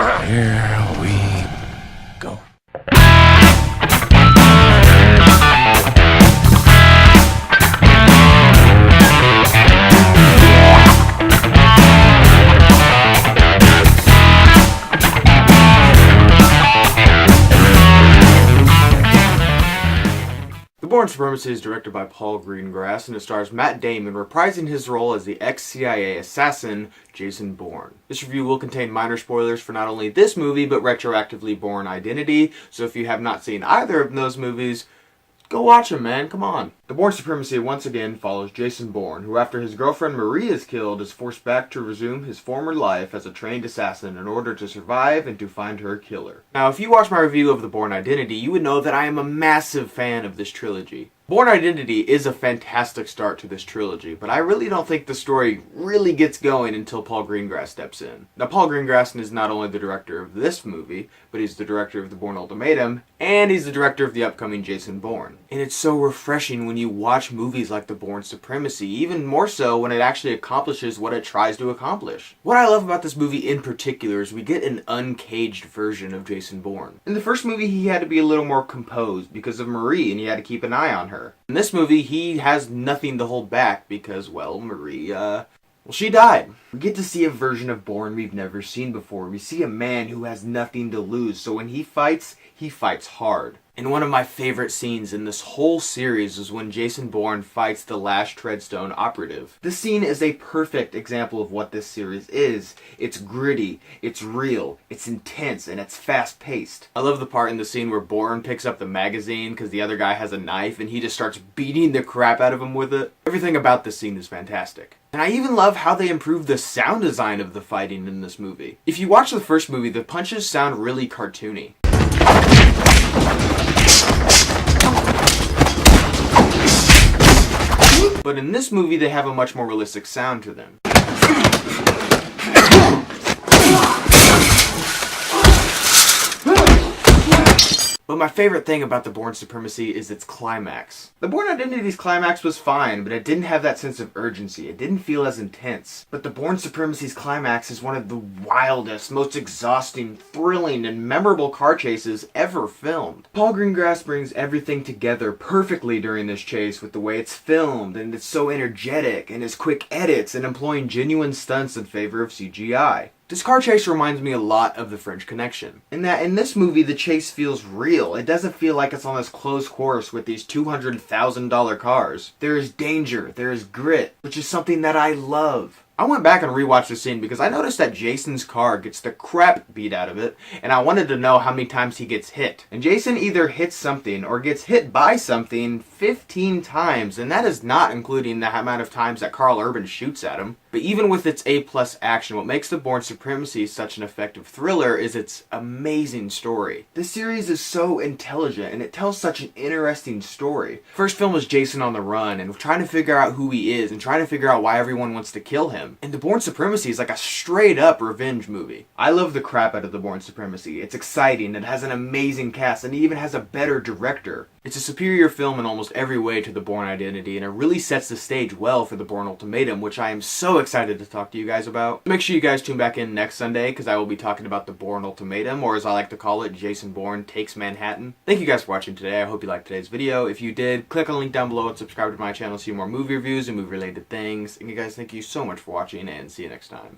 Here we go. Bourne Supremacy is directed by Greengrass, and it stars Matt Damon reprising his role as the ex-CIA assassin Jason Bourne. This review will contain minor spoilers for not only this movie, but retroactively Bourne Identity, so if you have not seen either of those movies, go watch them, man, come on. The Bourne Supremacy once again follows Jason Bourne, who after his girlfriend Marie is killed is forced back to resume his former life as a trained assassin in order to survive and to find her killer. Now, if you watch my review of The Bourne Identity, you would know that I am a massive fan of this trilogy. Bourne Identity is a fantastic start to this trilogy, but I really don't think the story really gets going until Paul Greengrass steps in. Now, Paul Greengrass is not only the director of this movie, but he's the director of The Bourne Ultimatum, and he's the director of the upcoming Jason Bourne. And it's so refreshing when you watch movies like The Bourne Supremacy, even more so when it actually accomplishes what it tries to accomplish. What I love about this movie in particular is we get an uncaged version of Jason Bourne. In the first movie, he had to be a little more composed because of Marie, and he had to keep an eye on her. In this movie, he has nothing to hold back because, well, Marie, she died. We get to see a version of Bourne we've never seen before. We see a man who has nothing to lose, so when he fights hard. And one of my favorite scenes in this whole series is when Jason Bourne fights the last Redstone operative. This scene is a perfect example of what this series is. It's gritty, it's real, it's intense, and it's fast-paced. I love the part in the scene where Bourne picks up the magazine because the other guy has a knife and he just starts beating the crap out of him with it. Everything about this scene is fantastic. And I even love how they improved the sound design of the fighting in this movie. If you watch the first movie, the punches sound really cartoony. But in this movie, they have a much more realistic sound to them. But my favorite thing about The Bourne Supremacy is its climax. The Bourne Identity's climax was fine, but it didn't have that sense of urgency. It didn't feel as intense. But The Bourne Supremacy's climax is one of the wildest, most exhausting, thrilling, and memorable car chases ever filmed. Paul Greengrass brings everything together perfectly during this chase with the way it's filmed, and it's so energetic, and his quick edits, and employing genuine stunts in favor of CGI. This car chase reminds me a lot of The French Connection, in that in this movie the chase feels real. It doesn't feel like it's on this close course with these $200,000 cars. There is danger, there is grit, which is something that I love. I went back and rewatched the scene because I noticed that Jason's car gets the crap beat out of it, and I wanted to know how many times he gets hit. And Jason either hits something or gets hit by something 15 times, and that is not including the amount of times that Carl Urban shoots at him. But even with its A+ action, what makes The Bourne Supremacy such an effective thriller is its amazing story. This series is so intelligent, and it tells such an interesting story. First film is Jason on the run, and trying to figure out who he is, and trying to figure out why everyone wants to kill him. And The Bourne Supremacy is like a straight-up revenge movie. I love the crap out of The Bourne Supremacy. It's exciting, it has an amazing cast, and it even has a better director. It's a superior film in almost every way to The Bourne Identity, and it really sets the stage well for The Bourne Ultimatum, which I am so excited to talk to you guys about. Make sure you guys tune back in next Sunday, because I will be talking about The Bourne Ultimatum, or as I like to call it, Jason Bourne Takes Manhattan. Thank you guys for watching today. I hope you liked today's video. If you did, click on the link down below and subscribe to my channel to see more movie reviews and movie-related things. And you guys, thank you so much for watching, and see you next time.